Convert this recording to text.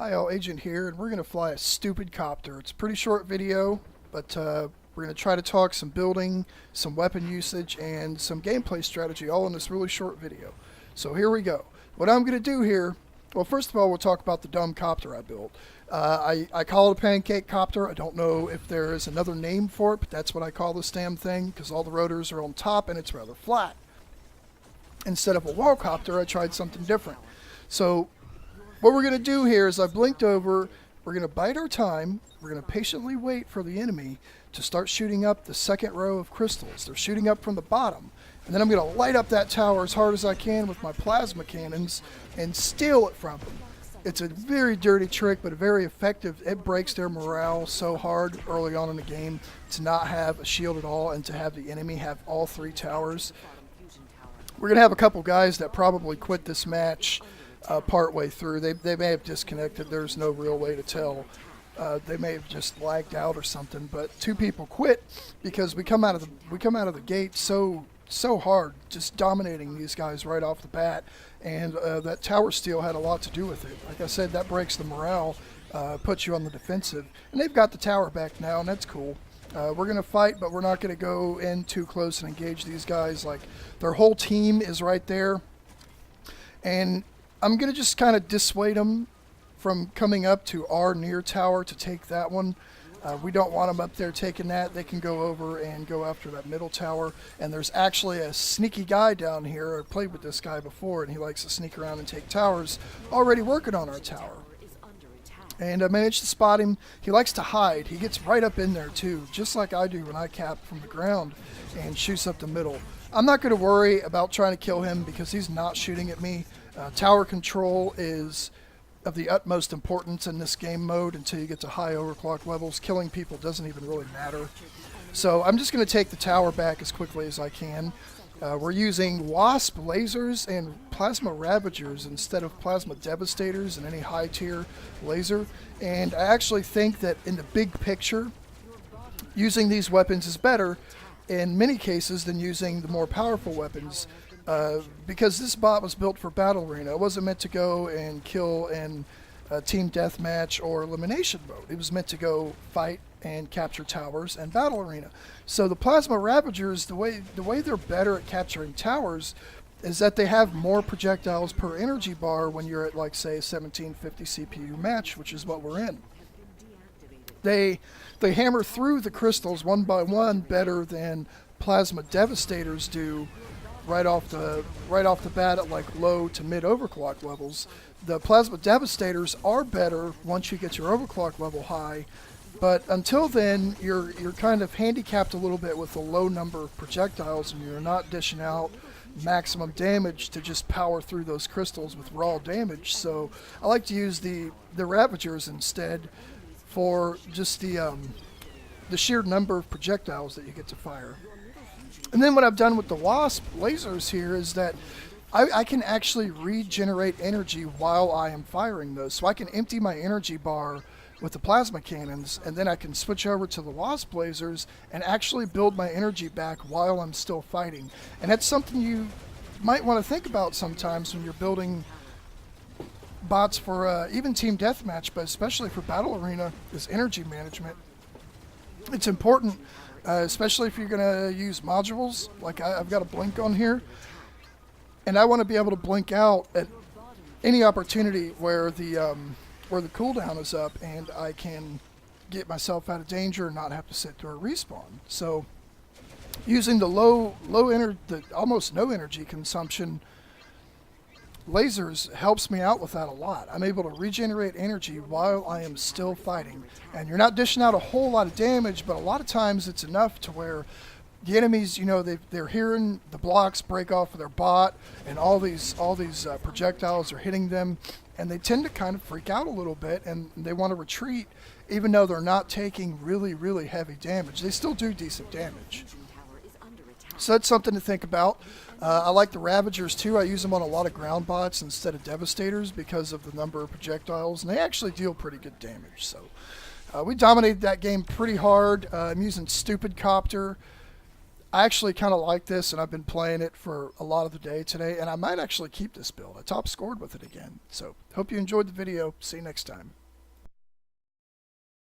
Hi all, Agent here, and we're going to fly a stupid copter. It's a pretty short video, but we're going to try to talk some building, some weapon usage, and some gameplay strategy all in this really short video. So here we go. What I'm going to do here, well, first of all, we'll talk about the dumb copter I built. I call it a pancake copter. I don't know if there is another name for it, but that's what I call this damn thing, because all the rotors are on top and it's rather flat. Instead of a wall copter, I tried something different. So what we're going to do here is I blinked over, we're going to bide our time, we're going to patiently wait for the enemy to start shooting up the second row of crystals. They're shooting up from the bottom. And then I'm going to light up that tower as hard as I can with my plasma cannons and steal it from them. It's a very dirty trick, but very effective. It breaks their morale so hard early on in the game to not have a shield at all and to have the enemy have all three towers. We're going to have a couple guys that probably quit this match part way through. They may have disconnected. There's no real way to tell. They may have just lagged out or something. But two people quit because we come out of the gate so hard, just dominating these guys right off the bat. And that tower steal had a lot to do with it. Like I said, that breaks the morale, puts you on the defensive. And they've got the tower back now, and that's cool. We're going to fight, but we're not going to go in too close and engage these guys. Like, their whole team is right there. And I'm going to just kind of dissuade them from coming up to our near tower to take that one. We don't want them up there taking that. They can go over and go after that middle tower. And there's actually a sneaky guy down here. I played with this guy before, and he likes to sneak around and take towers, already working on our tower. And I managed to spot him. He likes to hide. He gets right up in there too, just like I do when I cap from the ground and shoots up the middle. I'm not going to worry about trying to kill him because he's not shooting at me. Tower control is of the utmost importance in this game mode until you get to high overclock levels. Killing people doesn't even really matter. So I'm just going to take the tower back as quickly as I can. We're using Wasp lasers and Plasma Ravagers instead of Plasma Devastators and any high tier laser. And I actually think that in the big picture, using these weapons is better in many cases than using the more powerful weapons. Because this bot was built for Battle Arena. It wasn't meant to go and kill in Team Deathmatch or Elimination mode. It was meant to go fight and capture towers and Battle Arena. So the Plasma Ravagers, the way they're better at capturing towers is that they have more projectiles per energy bar when you're at, like, say, a 1750 CPU match, which is what we're in. They hammer through the crystals one by one better than Plasma Devastators do right off the bat at, like, low to mid overclock levels. The Plasma Devastators are better once you get your overclock level high, but until then you're kind of handicapped a little bit with the low number of projectiles, and you're not dishing out maximum damage to just power through those crystals with raw damage. So I like to use the Ravagers instead for just the sheer number of projectiles that you get to fire. And then what I've done with the Wasp lasers here is that I can actually regenerate energy while I am firing those. So I can empty my energy bar with the plasma cannons, and then I can switch over to the Wasp lasers and actually build my energy back while I'm still fighting. And that's something you might want to think about sometimes when you're building bots for even Team Deathmatch, but especially for Battle Arena, is energy management. It's important. Especially if you're going to use modules, like I've got a blink on here, and I want to be able to blink out at any opportunity where the cooldown is up, and I can get myself out of danger and not have to sit through a respawn. So using the almost no energy consumption lasers helps me out with that a lot. I'm able to regenerate energy while I am still fighting. And you're not dishing out a whole lot of damage, but a lot of times it's enough to where the enemies, you know, they're hearing the blocks break off of their bot, and all these projectiles are hitting them, and they tend to kind of freak out a little bit, and they want to retreat, even though they're not taking really, really heavy damage. They still do decent damage. So that's something to think about. I like the Ravagers too. I use them on a lot of ground bots instead of Devastators because of the number of projectiles, and they actually deal pretty good damage. So we dominated that game pretty hard. I'm using stupid Copter. I actually kind of like this, and I've been playing it for a lot of the day today, and I might actually keep this build. I top scored with it again. So hope you enjoyed the video. See you next time.